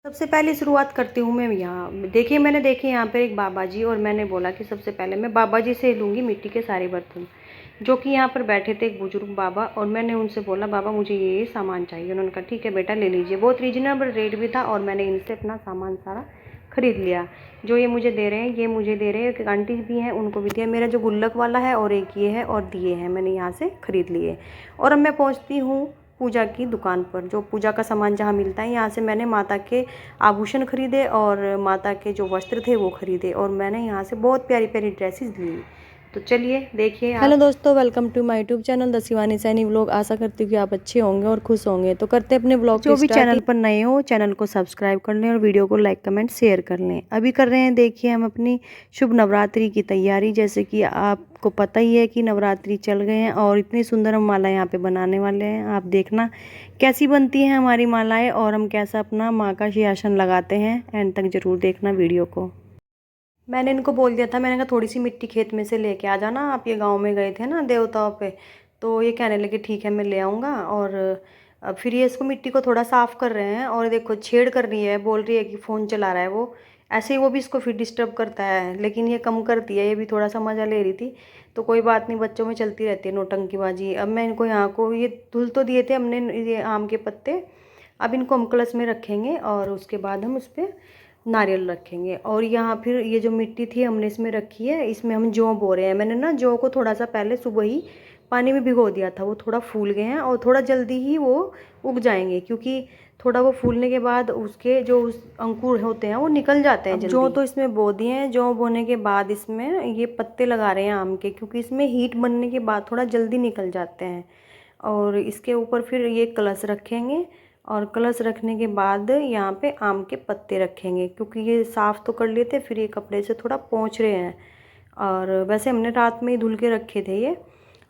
सबसे पहले शुरुआत करती हूँ मैं यहाँ देखिए मैंने देखे यहाँ पे एक बाबा जी और मैंने बोला कि सबसे पहले मैं बाबा जी से लूँगी मिट्टी के सारे बर्तन जो कि यहाँ पर बैठे थे एक बुजुर्ग बाबा। और मैंने उनसे बोला बाबा मुझे ये सामान चाहिए। उन्होंने कहा ठीक है बेटा ले लीजिए। बहुत रीजनेबल रेट भी था और मैंने इनसे अपना सामान सारा खरीद लिया। जो ये मुझे दे रहे हैं ये मुझे दे रहे हैं, एक आंटी भी हैं उनको भी दिया। मेरा जो गुल्लक वाला है और एक ये है और दिए हैं मैंने यहाँ से खरीद लिए। और अब मैं पहुँचती हूँ पूजा की दुकान पर, जो पूजा का सामान जहाँ मिलता है। यहाँ से मैंने माता के आभूषण खरीदे और माता के जो वस्त्र थे वो खरीदे और मैंने यहाँ से बहुत प्यारी प्यारी ड्रेसेस ली। तो चलिए देखिए हेलो दोस्तों, welcome to my YouTube channel the Shivani Saini vlog. आशा करती हूँ कि आप अच्छे होंगे और खुश होंगे। तो करते हैं अपने व्लॉग जो भी चैनल पर नए हो चैनल को सब्सक्राइब कर लें और वीडियो को लाइक कमेंट शेयर कर लें। अभी कर रहे हैं देखिए हम अपनी शुभ नवरात्रि की तैयारी। जैसे कि आपको पता ही है कि नवरात्रि चल गए हैं और इतनी सुंदर हम माला यहाँ पे बनाने वाले हैं। आप देखना कैसी बनती हैं हमारी मालाएं और हम कैसा अपना माँ का सिंहासन लगाते हैं। एंड तक जरूर देखना वीडियो को। मैंने इनको बोल दिया था, मैंने कहा थोड़ी सी मिट्टी खेत में से लेके आ जाना। आप ये गांव में गए थे ना देवताओं पे, तो ये कहने लगे ठीक है मैं ले आऊँगा। और अब फिर ये इसको मिट्टी को थोड़ा साफ़ कर रहे हैं और देखो छेड़ कर रही है, बोल रही है कि फ़ोन चला रहा है वो। ऐसे ही वो भी इसको फिर डिस्टर्ब करता है, लेकिन ये कम करती है। ये भी थोड़ा सा मज़ा ले रही थी। तो कोई बात नहीं, बच्चों में चलती रहती है नौटंकीबाजी। अब मैं इनको यहाँ को ये धुल तो दिए थे हमने ये आम के पत्ते। अब इनको हम कलश में रखेंगे और उसके बाद हम उस पर नारियल रखेंगे। और यहाँ फिर ये जो मिट्टी थी हमने इसमें रखी है, इसमें हम जौ बो रहे हैं। मैंने ना जौ को थोड़ा सा पहले सुबह ही पानी में भिगो दिया था। वो थोड़ा फूल गए हैं और थोड़ा जल्दी ही वो उग जाएंगे, क्योंकि थोड़ा वो फूलने के बाद उसके जो अंकुर होते हैं वो निकल जाते हैं जल्दी। जौ तो इसमें बो दिए हैं। जौ बोने के बाद इसमें ये पत्ते लगा रहे हैं आम के, क्योंकि इसमें हीट बनने के बाद थोड़ा जल्दी निकल जाते हैं। और इसके ऊपर फिर ये कलश रखेंगे और कलश रखने के बाद यहाँ पे आम के पत्ते रखेंगे, क्योंकि ये साफ़ तो कर लिए थे, फिर ये कपड़े से थोड़ा पोंछ रहे हैं। और वैसे हमने रात में ही धुल के रखे थे ये।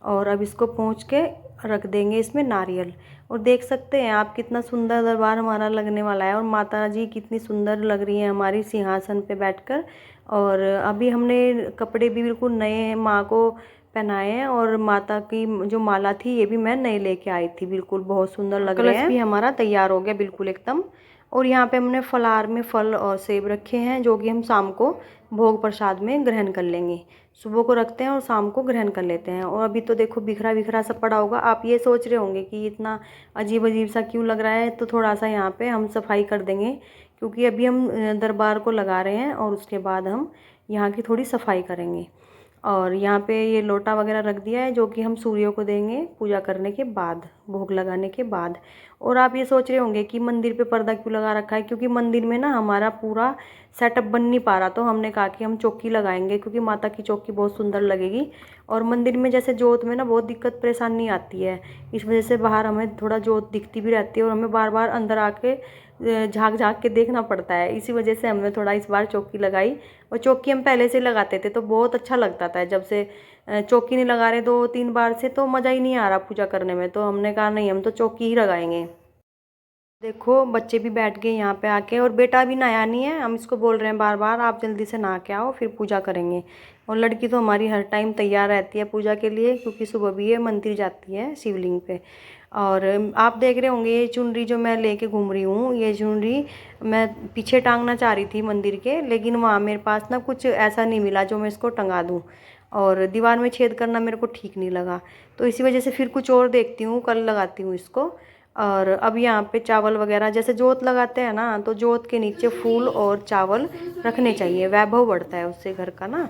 और अब इसको पोंछ के रख देंगे इसमें नारियल। और देख सकते हैं आप कितना सुंदर दरबार हमारा लगने वाला है और माता जी कितनी सुंदर लग रही हैं हमारी सिंहासन पे बैठकर। और अभी हमने कपड़े भी बिल्कुल नए माँ को पहनाए हैं और माता की जो माला थी ये भी मैं नई लेके आई थी। बिल्कुल बहुत सुंदर लग रहे हैं। कलश भी हमारा तैयार हो गया बिल्कुल एकदम। और यहाँ पे हमने फलार में फल और सेब रखे हैं, जो कि हम शाम को भोग प्रसाद में ग्रहण कर लेंगे। सुबह को रखते हैं और शाम को ग्रहण कर लेते हैं। और अभी तो देखो बिखरा बिखरा सा पड़ा होगा। आप ये सोच रहे होंगे कि इतना अजीब अजीब सा क्यों लग रहा है, तो थोड़ा सा यहाँ पे हम सफाई कर देंगे, क्योंकि अभी हम दरबार को लगा रहे हैं और उसके बाद हम यहाँ की थोड़ी सफाई करेंगे। और यहाँ पे ये लोटा वगैरह रख दिया है, जो कि हम सूर्य को देंगे पूजा करने के बाद, भोग लगाने के बाद। और आप ये सोच रहे होंगे कि मंदिर पे पर्दा क्यों लगा रखा है, क्योंकि मंदिर में ना हमारा पूरा सेटअप बन नहीं पा रहा, तो हमने कहा कि हम चौकी लगाएंगे, क्योंकि माता की चौकी बहुत सुंदर लगेगी। और मंदिर में जैसे जोत में ना बहुत दिक्कत परेशानी आती है, इस वजह से बाहर हमें थोड़ा जोत दिखती भी रहती है और हमें बार बार अंदर आके झाँक झाँक के देखना पड़ता है। इसी वजह से हमने थोड़ा इस बार चौकी लगाई। और चौकी हम पहले से लगाते थे तो बहुत अच्छा लगता था। जब से चौकी नहीं लगा रहे 2-3 बार से, तो मज़ा ही नहीं आ रहा पूजा करने में, तो हमने कहा नहीं हम तो चौकी ही लगाएंगे। देखो बच्चे भी बैठ गए यहाँ पे आके, और बेटा अभी नया नहीं है। हम इसको बोल रहे हैं बार बार आप जल्दी से नहा के आओ फिर पूजा करेंगे। और लड़की तो हमारी हर टाइम तैयार रहती है पूजा के लिए, क्योंकि सुबह भी ये मंदिर जाती है शिवलिंग पे। और आप देख रहे होंगे ये चुनरी जो मैं लेके घूम रही हूँ, ये चुनरी मैं पीछे टांगना चाह रही थी मंदिर के, लेकिन वहाँ मेरे पास ना कुछ ऐसा नहीं मिला जो मैं इसको टंगा दूँ। और दीवार में छेद करना मेरे को ठीक नहीं लगा, तो इसी वजह से फिर कुछ और देखती हूँ, कल लगाती हूँ इसको। और अब यहाँ पे चावल वगैरह जैसे जोत लगाते हैं ना, तो जोत के नीचे फूल और चावल रखने चाहिए, वैभव बढ़ता है उससे घर का ना,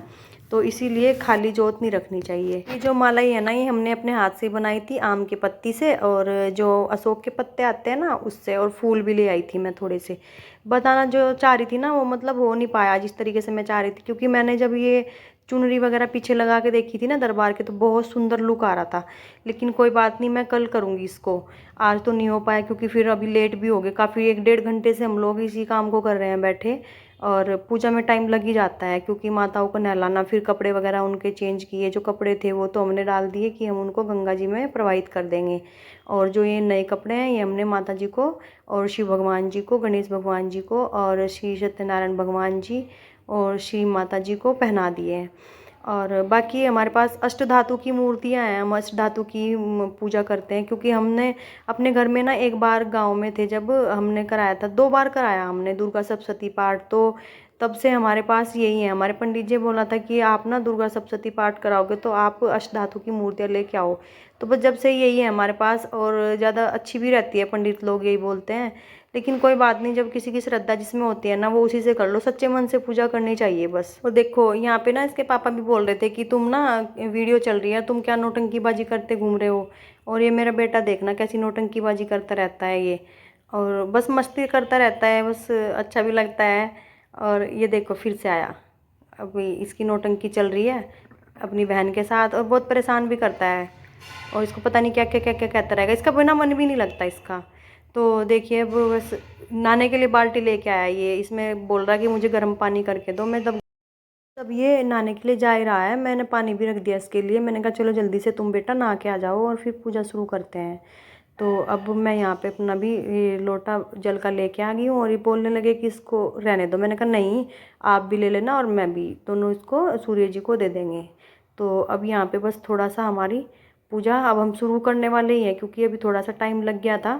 तो इसीलिए खाली जोत नहीं रखनी चाहिए। ये जो माला है ना, ये हमने अपने हाथ से बनाई थी आम के पत्ती से, और जो अशोक के पत्ते आते हैं ना उससे, और फूल भी ले आई थी मैं थोड़े से। बताना जो चाह रही थी ना वो मतलब हो नहीं पाया जिस तरीके से मैं चाह रही थी, क्योंकि मैंने जब ये चुनरी वगैरह पीछे लगा के देखी थी ना दरबार के, तो बहुत सुंदर लुक आ रहा था। लेकिन कोई बात नहीं, मैं कल करूँगी इसको, आज तो नहीं हो पाया, क्योंकि फिर अभी लेट भी हो गए काफ़ी। 1-1.5 घंटे से हम लोग इसी काम को कर रहे हैं बैठे, और पूजा में टाइम लग ही जाता है, क्योंकि माताओं को नहलाना, फिर कपड़े वगैरह उनके चेंज किए। जो कपड़े थे वो तो हमने डाल दिए कि हम उनको गंगा जी में प्रवाहित कर देंगे। और जो ये नए कपड़े हैं ये हमने माता जी को और शिव भगवान जी को, गणेश भगवान जी को और श्री सत्यनारायण भगवान जी और श्री माता जी को पहना दिए हैं। और बाकी हमारे पास अष्ट धातु की मूर्तियाँ हैं, हम अष्ट धातु की पूजा करते हैं, क्योंकि हमने अपने घर में ना एक बार गांव में थे जब हमने कराया था, 2 बार कराया हमने दुर्गा सप्तशती पाठ। तो तब से हमारे पास यही है। हमारे पंडित जी बोला था कि आप ना दुर्गा सप्तशती पाठ कराओगे तो आप अष्ट धातु की मूर्तियाँ लेके आओ। तो बस जब से यही है हमारे पास, और ज़्यादा अच्छी भी रहती है, पंडित लोग यही बोलते हैं। लेकिन कोई बात नहीं, जब किसी की श्रद्धा जिसमें होती है ना, वो उसी से कर लो, सच्चे मन से पूजा करनी चाहिए बस। और देखो यहाँ पे ना इसके पापा भी बोल रहे थे कि तुम ना वीडियो चल रही है, तुम क्या नौटंकीबाजी करते घूम रहे हो। और ये मेरा बेटा देखना कैसी नौटंकीबाजी करता रहता है ये, और बस मस्ती करता रहता है, बस अच्छा भी लगता है। और ये देखो फिर से आया, अभी इसकी नौटंकी चल रही है अपनी बहन के साथ, और बहुत परेशान भी करता है। और इसको पता नहीं क्या क्या क्या क्या कहता रहेगा, इसका बिना मन भी नहीं लगता इसका। तो देखिए अब बस नहाने के लिए बाल्टी लेके आया ये, इसमें बोल रहा है कि मुझे गर्म पानी करके दो। मैं तब ये नहाने के लिए जा ही रहा है, मैंने पानी भी रख दिया इसके लिए। मैंने कहा चलो जल्दी से तुम बेटा नहा के आ जाओ और फिर पूजा शुरू करते हैं। तो अब मैं यहाँ पे अपना भी ये लोटा जल का लेके आ गई हूँ, और ये बोलने लगे कि इसको रहने दो। मैंने कहा नहीं, आप भी ले लेना और मैं भी, दोनों इसको सूर्य जी को दे देंगे। तो अब यहाँ पे बस थोड़ा सा हमारी पूजा अब हम शुरू करने वाले ही हैं, क्योंकि अभी थोड़ा सा टाइम लग गया था।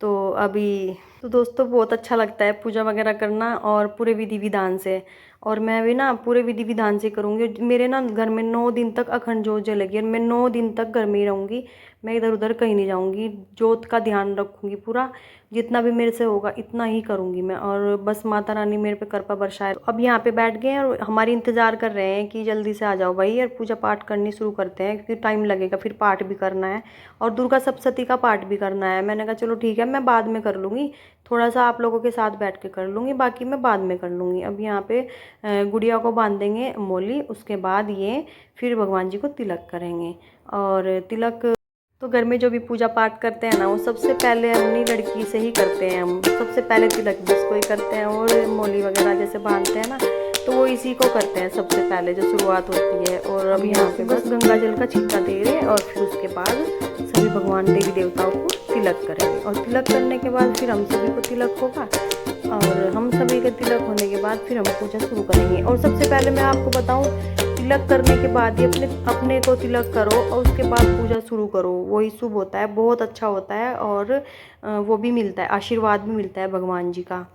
तो अभी तो दोस्तों बहुत अच्छा लगता है पूजा वगैरह करना, और पूरे विधि विधान से। और मैं भी ना पूरे विधि विधान से करूँगी। मेरे ना घर में 9 दिन तक अखंड जोत जलेगी, और मैं 9 दिन तक घर में ही रहूँगी। मैं इधर उधर कहीं नहीं जाऊँगी, जोत का ध्यान रखूँगी पूरा, जितना भी मेरे से होगा इतना ही करूँगी मैं। और बस माता रानी मेरे पे कृपा बरसाए। अब यहाँ पे बैठ गए हैं और हमारी इंतज़ार कर रहे हैं कि जल्दी से आ जाओ भाई, और पूजा पाठ करनी शुरू करते हैं, क्योंकि टाइम लगेगा, फिर पाठ भी करना है और दुर्गा सप्तशती का पाठ भी करना है। मैंने कहा चलो ठीक है, मैं बाद में कर लूँगी, थोड़ा सा आप लोगों के साथ बैठ के कर लूँगी, बाकी मैं बाद में कर लूँगी। अब यहाँ पे गुड़िया को बांधेंगे मोली, उसके बाद ये फिर भगवान जी को तिलक करेंगे। और तिलक तो घर में जो भी पूजा पाठ करते हैं ना, वो सबसे पहले अपनी लड़की से ही करते हैं। हम सबसे पहले तिलक भी इसको ही करते हैं, और मोली वगैरह जैसे बांधते हैं ना, तो वो इसी को करते हैं सबसे पहले, जो शुरुआत होती है। और अब यहाँ पे बस गंगा जल का छिक्का दे रहे हैं, और फिर उसके बाद सभी भगवान देवी देवताओं को तिलक करेंगे। और तिलक करने के बाद फिर हम सभी को तिलक होगा, और हम सभी के तिलक होने के बाद फिर हम पूजा शुरू करेंगे। और सबसे पहले मैं आपको बताऊं, तिलक करने के बाद ही अपने अपने को तिलक करो, और उसके बाद पूजा शुरू करो, वही शुभ होता है, बहुत अच्छा होता है। और वो भी मिलता है, आशीर्वाद भी मिलता है भगवान जी का।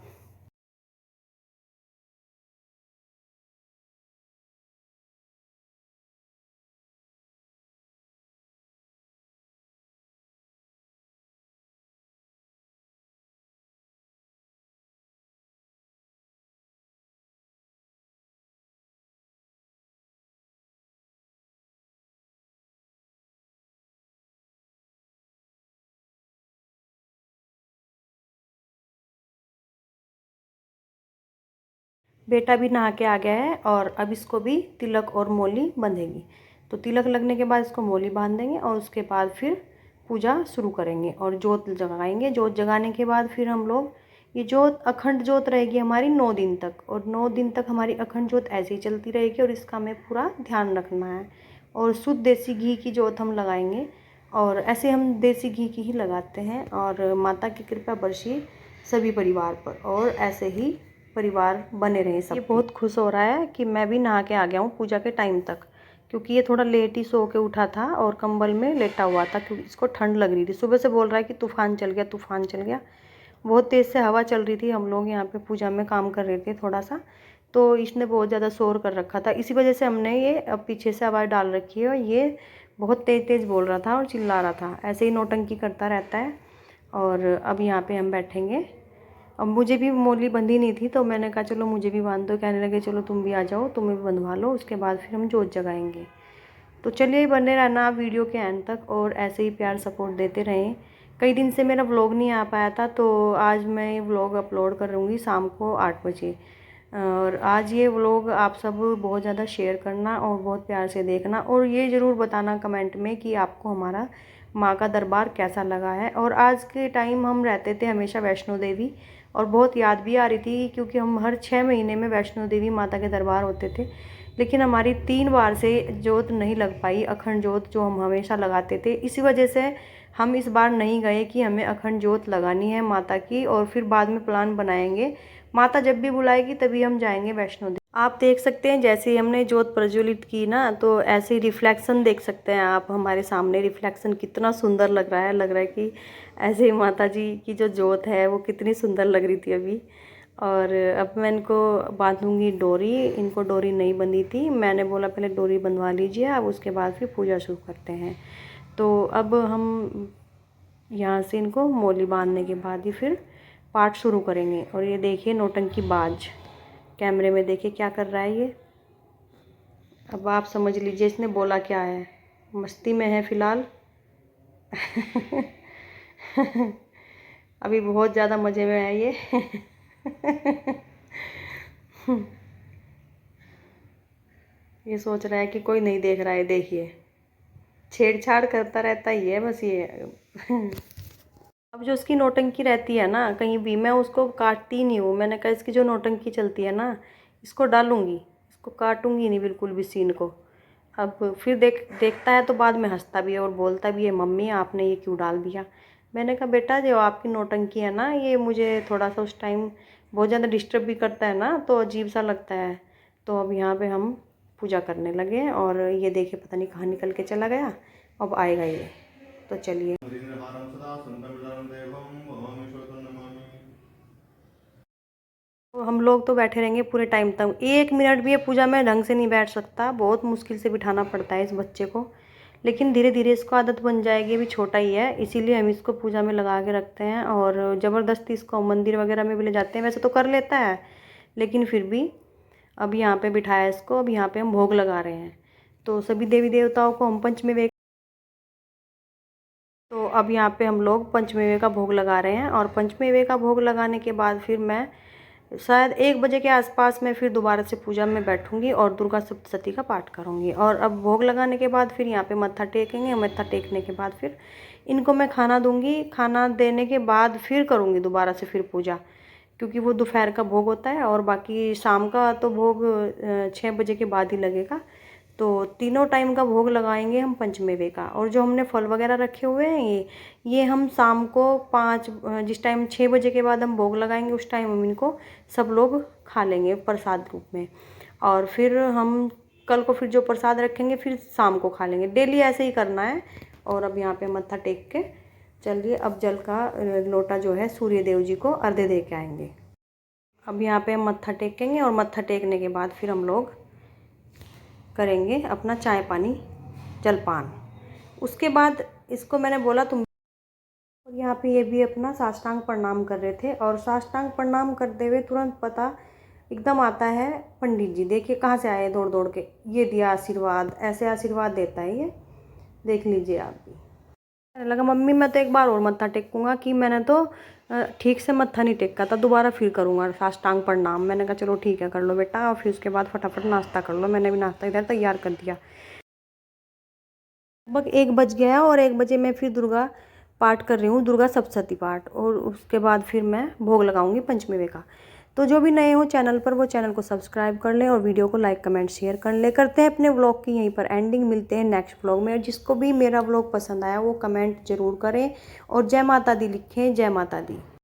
बेटा भी नहा के आ गया है, और अब इसको भी तिलक और मोली बंधेगी। तो तिलक लगने के बाद इसको मोली बांध देंगे, और उसके बाद फिर पूजा शुरू करेंगे और जोत जगाएंगे। जोत जगाने के बाद फिर हम लोग, ये जोत अखंड जोत रहेगी हमारी 9 दिन तक, और 9 दिन तक हमारी अखंड जोत ऐसे ही चलती रहेगी, और इसका हमें पूरा ध्यान रखना है। और शुद्ध देसी घी की जोत हम लगाएंगे, और ऐसे हम देसी घी की ही लगाते हैं। और माता की कृपा बरसी सभी परिवार पर, और ऐसे ही परिवार बने रहे सब। ये बहुत खुश हो रहा है कि मैं भी नहा के आ गया हूँ पूजा के टाइम तक, क्योंकि ये थोड़ा लेट ही सो के उठा था और कंबल में लेटा हुआ था, क्योंकि इसको ठंड लग रही थी। सुबह से बोल रहा है कि तूफान चल गया, तूफान चल गया। बहुत तेज़ से हवा चल रही थी, हम लोग यहाँ पे पूजा में काम कर रहे थे थोड़ा सा, तो इसने बहुत ज़्यादा शोर कर रखा था। इसी वजह से हमने ये अब पीछे से आवाज़ डाल रखी है, और ये बहुत तेज़ तेज़ बोल रहा था और चिल्ला रहा था, ऐसे ही नौटंकी करता रहता है। और अब यहाँ पे हम बैठेंगे। अब मुझे भी मोली बंधी नहीं थी, तो मैंने कहा चलो मुझे भी बांध दो। कहने लगे चलो तुम भी आ जाओ, तुम्हें भी बंधवा लो, उसके बाद फिर हम जोत जगाएंगे। तो चलिए बने रहना आप वीडियो के एंड तक, और ऐसे ही प्यार सपोर्ट देते रहें। कई दिन से मेरा व्लॉग नहीं आ पाया था, तो आज मैं ये व्लॉग अपलोड करूँगी शाम को 8 बजे। और आज ये व्लॉग आप सब बहुत ज़्यादा शेयर करना और बहुत प्यार से देखना, और ये ज़रूर बताना कमेंट में कि आपको हमारा माँ का दरबार कैसा लगा है। और आज के टाइम हम रहते थे हमेशा वैष्णो देवी, और बहुत याद भी आ रही थी, क्योंकि हम हर 6 महीने में वैष्णो देवी माता के दरबार होते थे। लेकिन हमारी 3 बार से जोत नहीं लग पाई, अखंड जोत जो हम हमेशा लगाते थे। इसी वजह से हम इस बार नहीं गए कि हमें अखंड जोत लगानी है माता की, और फिर बाद में प्लान बनाएंगे। माता जब भी बुलाएगी तभी हम जाएंगे वैष्णो देवी। आप देख सकते हैं जैसे ही हमने जोत प्रज्वलित की ना, तो ऐसे ही रिफ्लेक्शन देख सकते हैं आप हमारे सामने। रिफ्लेक्शन कितना सुंदर लग रहा है कि ऐसे ही माता जी की जो जोत है वो कितनी सुंदर लग रही थी अभी। और अब मैं इनको बांधूंगी डोरी। इनको डोरी नहीं बंधी थी, मैंने बोला पहले डोरी बंधवा लीजिए आप, उसके बाद फिर पूजा शुरू करते हैं। तो अब हम यहाँ से इनको मोली बांधने के बाद ही फिर पाठ शुरू करेंगे। और ये देखिए नौटंकी बाज कैमरे में देखिए क्या कर रहा है ये। अब आप समझ लीजिए इसने बोला क्या है। मस्ती में है फिलहाल। अभी बहुत ज़्यादा मज़े में है ये। ये सोच रहा है कि कोई नहीं देख रहा है। देखिए छेड़छाड़ करता रहता ही है बस ये। अब जो उसकी नौटंकी रहती है ना, कहीं भी मैं उसको काटती नहीं हूँ। मैंने कहा इसकी जो नौटंकी चलती है ना, इसको डालूंगी, इसको काटूंगी नहीं बिल्कुल भी सीन को। अब फिर देखता है तो बाद में हंसता भी है और बोलता भी है, मम्मी आपने ये क्यों डाल दिया। मैंने कहा बेटा जो आपकी नौटंकी है ना, ये मुझे थोड़ा सा उस टाइम बहुत ज़्यादा डिस्टर्ब भी करता है ना, तो अजीब सा लगता है। तो अब यहाँ पे हम पूजा करने लगे और ये देखिए पता नहीं कहाँ निकल के चला गया। अब आएगा ये, तो चलिए। तो हम लोग तो बैठे रहेंगे पूरे टाइम तक। 1 मिनट भी ये पूजा में ढंग से नहीं बैठ सकता, बहुत मुश्किल से बिठाना पड़ता है इस बच्चे को। लेकिन धीरे धीरे इसको आदत बन जाएगी, अभी छोटा ही है इसीलिए हम इसको पूजा में लगा के रखते हैं। और ज़बरदस्ती इसको मंदिर वगैरह में भी ले जाते हैं, वैसे तो कर लेता है लेकिन फिर भी। अब यहाँ पे बिठाया इसको, अब यहाँ पे हम भोग लगा रहे हैं। तो सभी देवी देवताओं को हम पंचमेवे, तो अब यहाँ पे हम लोग पंचमेवे का भोग लगा रहे हैं। और पंचमेवे का भोग लगाने के बाद फिर मैं शायद 1 बजे के आसपास में फिर दोबारा से पूजा में बैठूंगी और दुर्गा सप्तशती का पाठ करूंगी। और अब भोग लगाने के बाद फिर यहाँ पे मत्था टेकेंगे। मत्था टेकने के बाद फिर इनको मैं खाना दूंगी। खाना देने के बाद फिर करूंगी दोबारा से फिर पूजा, क्योंकि वो दोपहर का भोग होता है और बाकी शाम का तो भोग 6 बजे के बाद ही लगेगा। तो तीनों टाइम का भोग लगाएंगे हम पंचमेवे का। और जो हमने फल वगैरह रखे हुए हैं ये हम शाम को 5 जिस टाइम 6 बजे के बाद हम भोग लगाएंगे उस टाइम हम इनको सब लोग खा लेंगे प्रसाद रूप में। और फिर हम कल को फिर जो प्रसाद रखेंगे फिर शाम को खा लेंगे। डेली ऐसे ही करना है। और अब यहाँ पे मत्था टेक के चलिए अब जल का लोटा जो है सूर्य देव जी को अर्घ्य दे के आएंगे। अब यहाँ पे हम मत्था टेकेंगे और मत्था टेकने के बाद फिर हम लोग करेंगे अपना चाय पानी जलपान। उसके बाद इसको मैंने बोला तुम। और यहाँ पे ये भी अपना साष्टांग प्रणाम कर रहे थे। और साष्टांग प्रणाम करते हुए तुरंत पता एकदम आता है पंडित जी, देखिए कहाँ से आए दौड़ दौड़ के, ये दिया आशीर्वाद। ऐसे आशीर्वाद देता है ये, देख लीजिए आप भी। कहने लगा मम्मी मैं तो एक बार और मत्था टेकूंगा, कि मैंने तो ठीक से मत्था नहीं टेका था, दोबारा फिर करूँगा साष्टांग प्रणाम। मैंने कहा चलो ठीक है कर लो बेटा। और फिर उसके बाद फटाफट नाश्ता कर लो। मैंने भी नाश्ता इधर तैयार कर दिया। लगभग 1 बज गया और 1 बजे मैं फिर दुर्गा पाठ कर रही हूँ, दुर्गा सप्तशती पाठ। और उसके बाद फिर मैं भोग लगाऊंगी पंचमेवे का। तो जो भी नए हो चैनल पर वो चैनल को सब्सक्राइब कर लें और वीडियो को लाइक कमेंट शेयर कर लें। करते हैं अपने व्लॉग की यहीं पर एंडिंग। मिलते हैं नेक्स्ट व्लॉग में। और जिसको भी मेरा व्लॉग पसंद आया वो कमेंट ज़रूर करें और जय माता दी लिखें। जय माता दी।